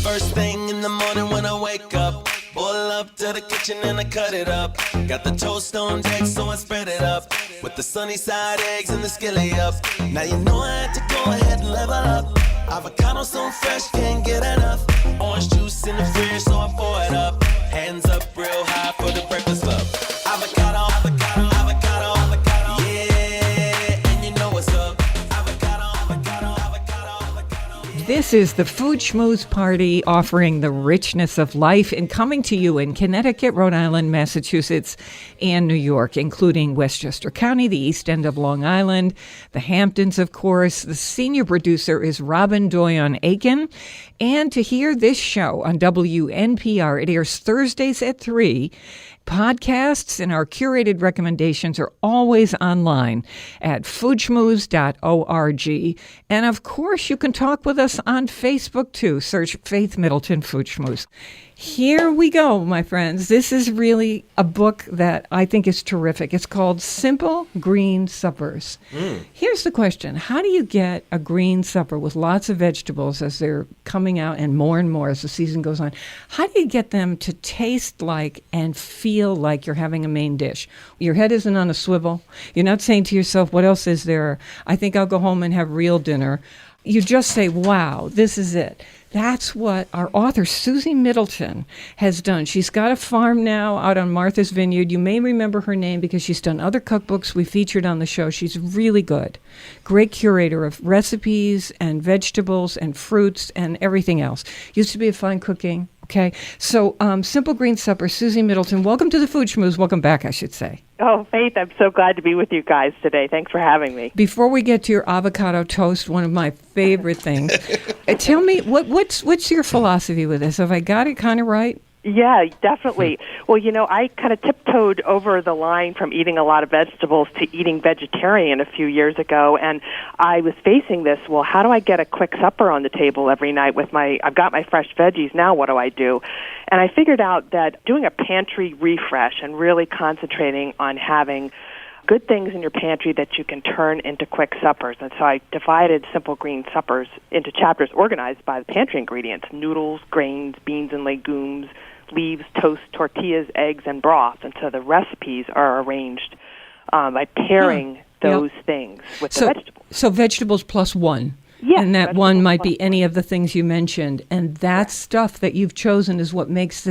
B: First thing in the morning when I wake up, boil up to the kitchen and I cut it up. Got the toast on deck, so I spread it up with the sunny side eggs and the skillet up. Now you know I had to go ahead and level up. Avocado so fresh, can't get enough. Orange juice in the fridge, so I pour it up. Hands up real high for the Breakfast Club. Avocado, avocado, avocado, avocado. Yeah, and you know what's up. Avocado, avocado, avocado, avocado.
C: This is the Food Schmooze Party, offering the richness of life and coming to you in Connecticut, Rhode Island, Massachusetts, and New York, including Westchester County, the East End of Long Island, the Hamptons, of course. The senior producer is Robin Doyon-Aiken. And to hear this show on WNPR, it airs Thursdays at 3, Podcasts and our curated recommendations are always online at foodschmooze.org. And of course, you can talk with us on Facebook too. Search Faith Middleton Food Schmooze. Here we go, my friends. This is really a book that I think is terrific. It's called Simple Green Suppers. Here's the question. How do you get a green supper with lots of vegetables as they're coming out and more as the season goes on? How do you get them to taste like and feel like you're having a main dish? Your head isn't on a swivel. You're not saying to yourself, what else is there? I think I'll go home and have real dinner. You just say, wow, this is it. That's what our author, Susie Middleton, has done. She's got a farm now out on Martha's Vineyard. You may remember her name because she's done other cookbooks we featured on the show. She's really good. Great curator of recipes and vegetables and fruits and everything else. Used to be a fine cooking. Okay, so Simple Green Supper, Susie Middleton. Welcome to the Food Schmooze. Welcome back, I should say.
K: Oh, Faith, I'm so glad to be with you guys today. Thanks for having me.
C: Before we get to your avocado toast, one of my favorite things, tell me, what's your philosophy with this? Have I got it kind of right?
K: Yeah, definitely. Well, I kind of tiptoed over the line from eating a lot of vegetables to eating vegetarian a few years ago, and I was facing this, well, how do I get a quick supper on the table every night with I've got my fresh veggies, now what do I do? And I figured out that doing a pantry refresh and really concentrating on having good things in your pantry that you can turn into quick suppers. And so I divided Simple Green Suppers into chapters organized by the pantry ingredients: noodles, grains, beans and legumes, leaves, toast, tortillas, eggs, and broth. And so the recipes are arranged by pairing those things with the vegetables.
C: So vegetables plus one.
K: Yes,
C: and that one might be any of the things you mentioned. And that stuff that you've chosen is what makes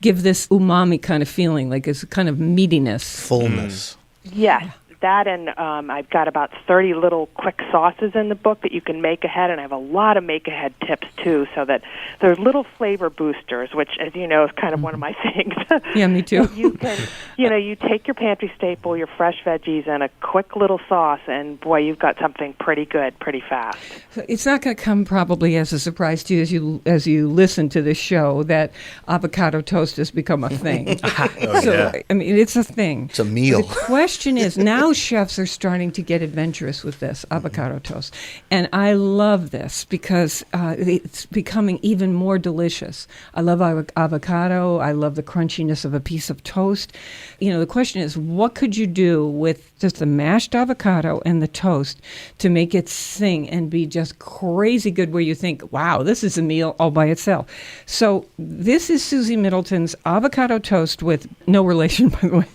C: give this umami kind of feeling, like it's kind of meatiness.
E: Fullness.
K: Yes. That, and I've got about 30 little quick sauces in the book that you can make ahead, and I have a lot of make-ahead tips, too, so that they're little flavor boosters, which, as you know, is kind of one of my things.
C: Yeah, me too.
K: So you can, you take your pantry staple, your fresh veggies, and a quick little sauce, and, boy, you've got something pretty good, pretty fast.
C: So it's not going to come probably as a surprise to you as you listen to this show that avocado toast has become a thing. I mean, it's a thing.
E: It's a meal.
C: The question is, now chefs are starting to get adventurous with this avocado toast. And I love this because it's becoming even more delicious. I love avocado. I love the crunchiness of a piece of toast. The question is, what could you do with just the mashed avocado and the toast to make it sing and be just crazy good where you think, wow, this is a meal all by itself. So this is Susie Middleton's avocado toast with no relation, by the way.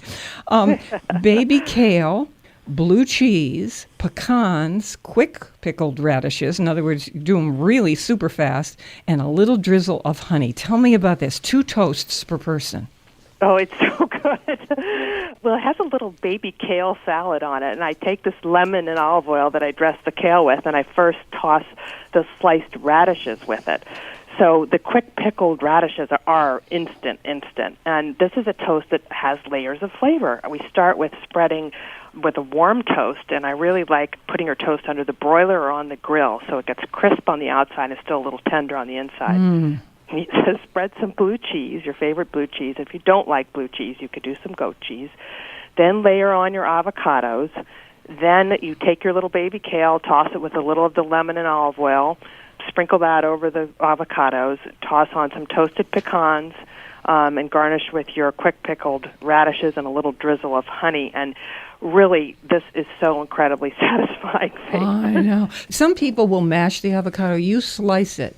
C: Baby kale, blue cheese, pecans, quick pickled radishes. In other words, you do them really super fast, and a little drizzle of honey. Tell me about this. 2 toasts per person.
K: Oh, it's so good. Well, it has a little baby kale salad on it, and I take this lemon and olive oil that I dress the kale with, and I first toss the sliced radishes with it. So the quick pickled radishes are instant. And this is a toast that has layers of flavor. We start with spreading with a warm toast, and I really like putting your toast under the broiler or on the grill so it gets crisp on the outside and still a little tender on the inside. And you spread some blue cheese, your favorite blue cheese. If you don't like blue cheese, you could do some goat cheese. Then layer on your avocados. Then you take your little baby kale, toss it with a little of the lemon and olive oil, sprinkle that over the avocados, toss on some toasted pecans, and garnish with your quick pickled radishes and a little drizzle of honey. And really, this is so incredibly satisfying.
C: I know. Some people will mash the avocado. You slice it.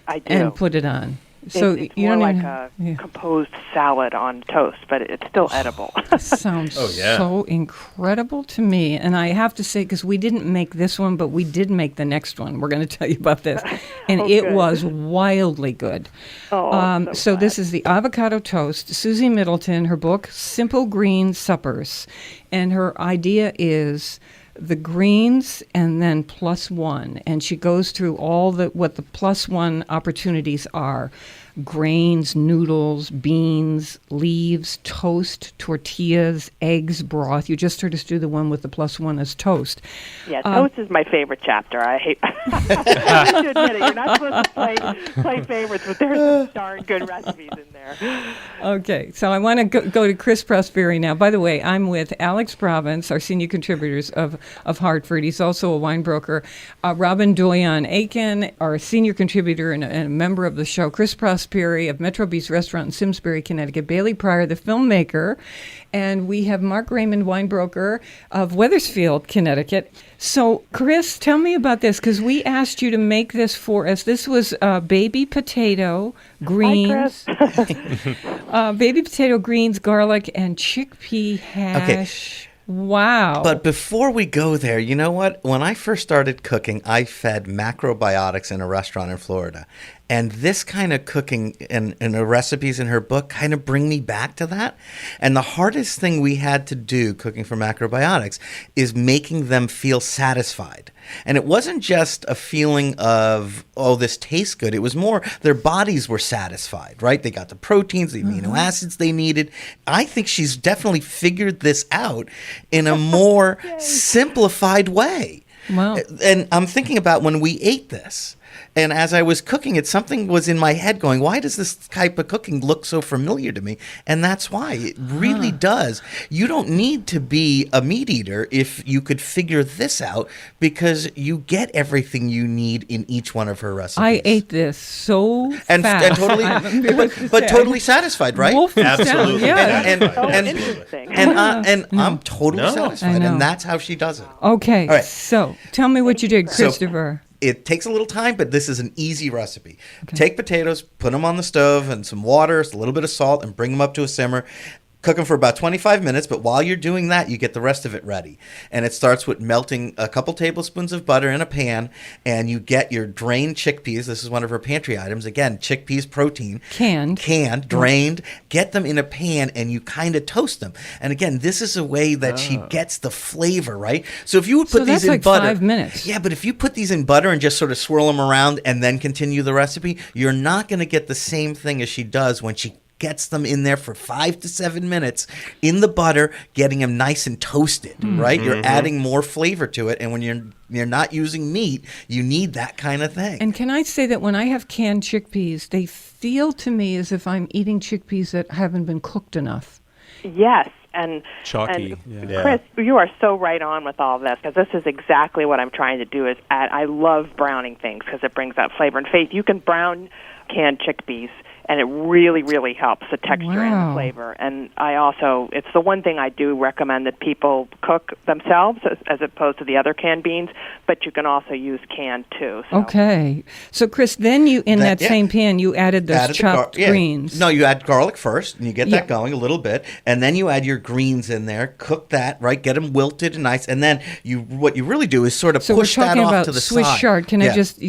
K: I do.
C: And put it on. So
K: it's
C: you
K: more
C: don't
K: like a composed salad on toast, but it's still edible.
C: Sounds so incredible to me. And I have to say, because we didn't make this one, but we did make the next one. We're going to tell you about this. And it was wildly good. So this is the avocado toast. Susie Middleton, her book, Simple Green Suppers. And her idea is the greens and then +1, and she goes through all what the +1 opportunities are. grains, noodles, beans, leaves, toast, tortillas, eggs, broth. You just heard us do the one with the +1 as toast.
K: Yeah, toast is my favorite chapter. I hate I have to admit it. You're not supposed to play favorites, but there's some darn good recipes in there.
C: Okay, so I want to go to Chris Prosperi now. By the way, I'm with Alex Province, our senior contributors of Hartford. He's also a wine broker. Robin Doyon-Aiken, our senior contributor and a member of the show. Chris Prosperi of Metro Beast Restaurant in Simsbury, Connecticut. Bailey Pryor, the filmmaker. And we have Mark Raymond, wine broker of Wethersfield, Connecticut. So, Chris, tell me about this, because we asked you to make this for us. This was baby potato, greens, baby potato, greens, garlic, and chickpea hash.
E: Okay.
C: Wow.
E: But before we go there, you know what? When I first started cooking, I fed macrobiotics in a restaurant in Florida. And this kind of cooking and the recipes in her book kind of bring me back to that. And the hardest thing we had to do cooking for macrobiotics is making them feel satisfied. And it wasn't just a feeling of, oh, this tastes good. It was more their bodies were satisfied, right? They got the proteins, the amino acids they needed. I think she's definitely figured this out in a more simplified way.
C: Wow.
E: And I'm thinking about when we ate this. And as I was cooking it, something was in my head going, why does this type of cooking look so familiar to me? And that's why. It really does. You don't need to be a meat eater if you could figure this out, because you get everything you need in each one of her recipes.
C: I ate this so fast.
E: And totally, but totally satisfied, right?
L: Absolutely.
C: Yeah.
E: And I'm totally satisfied. And that's how she does it.
C: Okay.
E: All right.
C: So tell me what you did, Christopher.
E: It takes a little time, but this is an easy recipe. Okay. Take potatoes, put them on the stove and some water, a little bit of salt, and bring them up to a simmer. Cook them for about 25 minutes, but while you're doing that, you get the rest of it ready. And it starts with melting a couple tablespoons of butter in a pan, and you get your drained chickpeas. This is one of her pantry items. Again, chickpeas protein. Canned, drained. Get them in a pan, and you kind of toast them. And again, this is a way that she gets the flavor, right? So if you would put these in butter.
C: 5 minutes.
E: Yeah, but if you put these in butter and just sort of swirl them around and then continue the recipe, you're not going to get the same thing as she does when she gets them in there for 5 to 7 minutes in the butter, getting them nice and toasted, right? You're adding more flavor to it, and when you're not using meat, you need that kind of thing.
C: And can I say that when I have canned chickpeas, they feel to me as if I'm eating chickpeas that haven't been cooked enough.
K: Yes. And
L: chalky.
K: And Chris, you are so right on with all of this, because this is exactly what I'm trying to do. I love browning things because it brings that flavor. And Faith, you can brown canned chickpeas, and it really, really helps the texture and the flavor. And it's the one thing I do recommend that people cook themselves as opposed to the other canned beans, but you can also use canned too. So.
C: Okay. So, Chris, then you, in that same pan, you added those chopped greens.
E: No, you add garlic first, and you get that going a little bit, and then you add your greens in there, cook that, right, get them wilted and nice, and then what you really do is sort of push that off to the side.
C: Swiss chard. Can I just,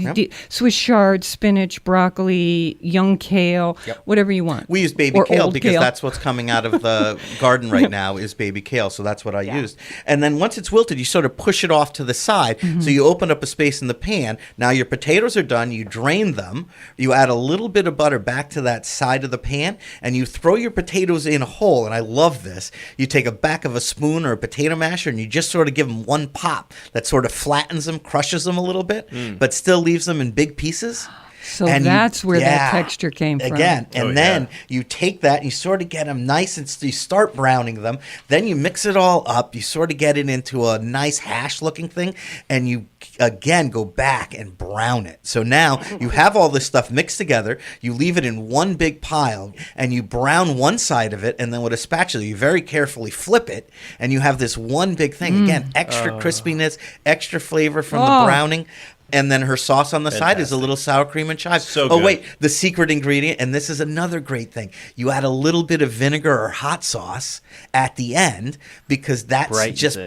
C: Swiss chard, spinach, broccoli, young kale, whatever you want.
E: We use baby kale because that's what's coming out of the garden right now is baby kale, so that's what I used. And then once it's wilted, you sort of push it off to the side, so you open up a space in the pan. Now your potatoes are done, you drain them, you add a little bit of butter back to that side of the pan, and you throw your potatoes in whole, and I love this. You take a back of a spoon or a potato masher, and you just sort of give them one pop that sort of flattens them, crushes them a little bit, but still leaves them in big pieces.
C: So that's where that texture came from.
E: Then you take that and you sort of get them nice, and you start browning them. Then you mix it all up. You sort of get it into a nice hash-looking thing, and you, again, go back and brown it. So now you have all this stuff mixed together. You leave it in one big pile, and you brown one side of it, and then with a spatula, you very carefully flip it, and you have this one big thing. Again, extra crispiness, extra flavor from the browning. And then her sauce on the side is a little sour cream and chives.
L: So good.
E: Wait, the secret ingredient, and this is another great thing. You add a little bit of vinegar or hot sauce at the end, because that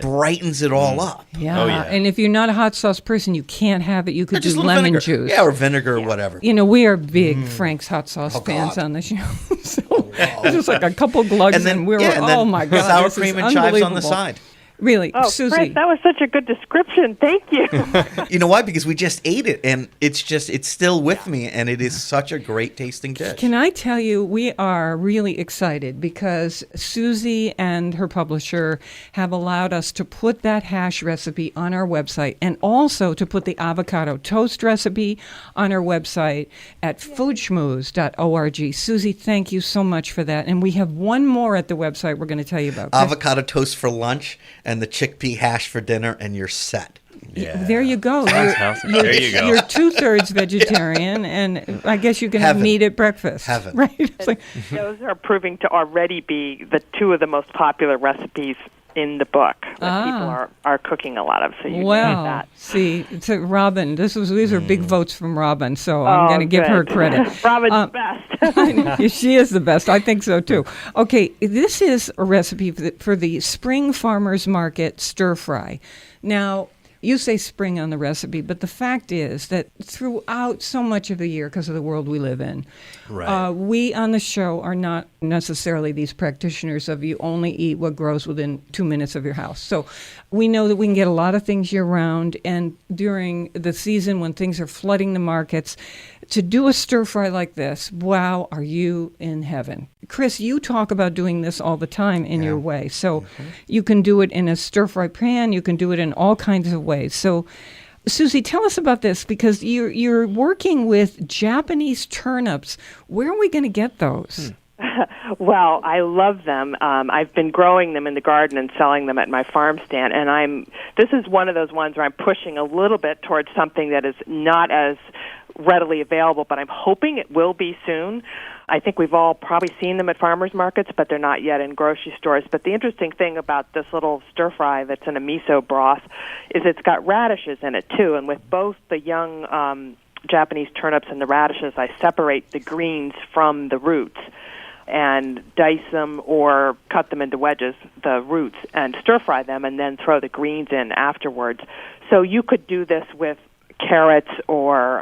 E: brightens it all up.
C: Yeah. And if you're not a hot sauce person, you can't have it. You could do lemon juice.
E: Yeah, or vinegar or whatever.
C: You know, we are big Frank's hot sauce fans on the show. So just like a couple glugs, and then oh my God.
E: Sour cream and chives on the side.
C: Really,
K: Oh,
C: Susie.
K: Chris, that was such a good description. Thank you.
E: You know why? Because we just ate it, and it's still with me, and it is such a great tasting dish.
C: Can I tell you, we are really excited because Susie and her publisher have allowed us to put that hash recipe on our website and also to put the avocado toast recipe on our website at foodschmooze.org. Susie, thank you so much for that. And we have one more at the website we're going to tell you about.
E: Avocado toast for lunch and the chickpea hash for dinner, and you're set.
C: Yeah. There you go.
L: There you go.
C: You're 2/3 vegetarian, and I guess you can have meat at breakfast.
E: Heaven.
C: Right? It's like,
K: Those are proving to already be the two of the most popular recipes in the book that people are cooking a lot of. So you can do that.
C: See, so Robin, these are big votes from Robin, so I'm going to give her credit.
K: Robin's the best.
C: She is the best. I think so too. Okay, this is a recipe for the Spring Farmers Market stir fry. Now, you say spring on the recipe, but the fact is that throughout so much of the year, because of the world we live in, we on the show are not necessarily these practitioners of you only eat what grows within 2 minutes of your house. So we know that we can get a lot of things year-round, and during the season when things are flooding the markets, to do a stir fry like this, wow, are you in heaven. Chris, you talk about doing this all the time in your way. So you can do it in a stir fry pan, you can do it in all kinds of ways. So Susie, tell us about this, because you're working with Japanese turnips. Where are we going to get those?
K: Well, I love them. I've been growing them in the garden and selling them at my farm stand, and this is one of those ones where I'm pushing a little bit towards something that is not as readily available, but I'm hoping it will be soon. I think we've all probably seen them at farmers markets, but they're not yet in grocery stores. But the interesting thing about this little stir fry that's in a miso broth is it's got radishes in it too, and with both the young Japanese turnips and the radishes, I separate the greens from the roots and dice them or cut them into wedges, the roots, and stir fry them and then throw the greens in afterwards. So you could do this with carrots or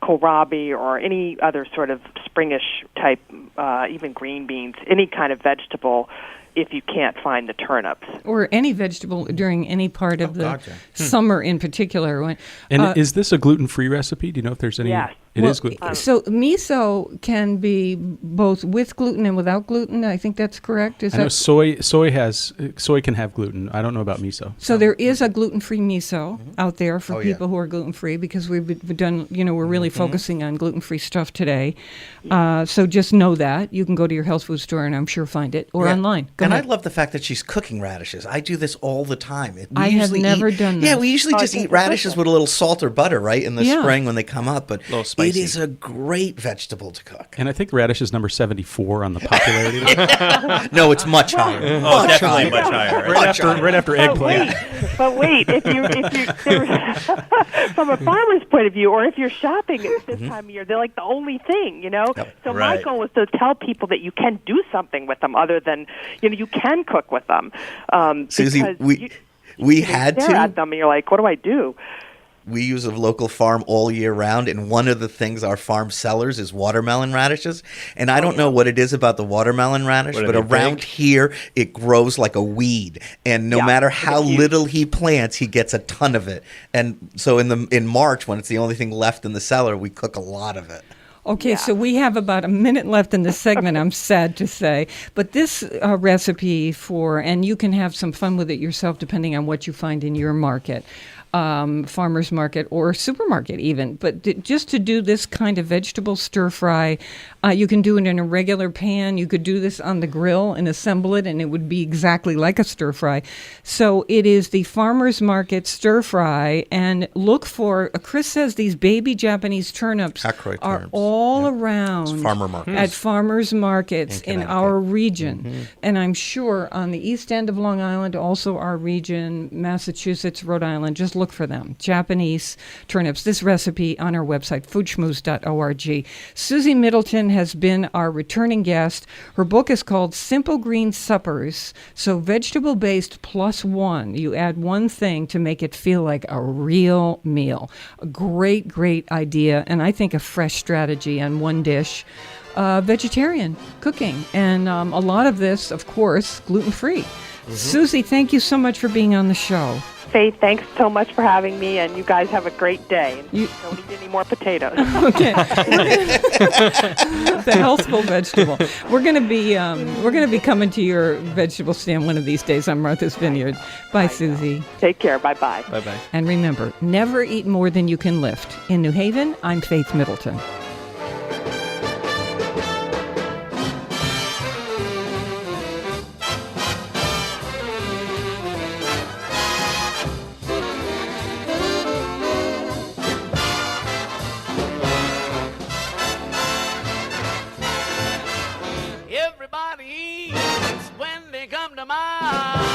K: kohlrabi or any other sort of springish type, even green beans, any kind of vegetable if you can't find the turnips.
C: Or any vegetable during any part of the summer in particular.
L: And is this a gluten-free recipe? Do you know if there's any?
K: Yes.
L: It is gluten-free.
C: So miso can be both with gluten and without gluten. I think that's correct.
L: I know soy can have gluten. I don't know about miso.
C: So there is a gluten-free miso out there for people who are gluten-free, because we've done, we're really focusing on gluten-free stuff today. So just know that. You can go to your health food store and I'm sure find it, or online. Go ahead.
E: I love the fact that she's cooking radishes. I do this all the time.
C: I have never done that.
E: Yeah, we usually just eat radishes with a little salt or butter, right, in the spring when they come up. But it is a great vegetable to cook.
L: And I think radish is number 74 on the popularity list.
E: No, it's much higher.
L: Definitely much higher. Right after eggplant.
K: But wait, if you from a farmer's point of view, or if you're shopping at this time of year, they're like the only thing, So my goal was to tell people that you can do something with them other than, you can cook with them.
E: Susie, we had to.
K: Stare at them and you're like, what do I do?
E: We use a local farm all year round, and one of the things our farm sellers is watermelon radishes. And I don't know what it is about the watermelon radish, but around here it grows like a weed. And no matter how little he plants, he gets a ton of it. And so in March, when it's the only thing left in the cellar, we cook a lot of it.
C: Okay, so we have about a minute left in this segment, I'm sad to say. But this recipe and you can have some fun with it yourself depending on what you find in your market. Farmer's market or supermarket even. But just to do this kind of vegetable stir fry, you can do it in a regular pan. You could do this on the grill and assemble it, and it would be exactly like a stir fry. So it is the Farmer's Market stir fry, and look for, Chris says these baby Japanese turnips are all around at farmers markets in our region. And I'm sure on the east end of Long Island, also our region, Massachusetts, Rhode Island, just look for them. Japanese turnips. This recipe on our website, foodschmooze.org. Susie Middleton has been our returning guest. Her book is called Simple Green Suppers. So vegetable-based plus one. You add one thing to make it feel like a real meal. A great, great idea, and I think a fresh strategy on one dish. Vegetarian cooking. And a lot of this, of course, gluten-free. Susie, thank you so much for being on the show.
K: Faith, thanks so much for having me, and you guys have a great day. And don't eat any more potatoes.
C: Okay, the healthful vegetable. We're gonna be coming to your vegetable stand one of these days on Martha's Vineyard. Bye, Susie.
K: Take care. Bye bye.
D: Bye bye.
C: And remember, never eat more than you can lift. In New Haven, I'm Faith Middleton.
B: Everybody eats when they come to my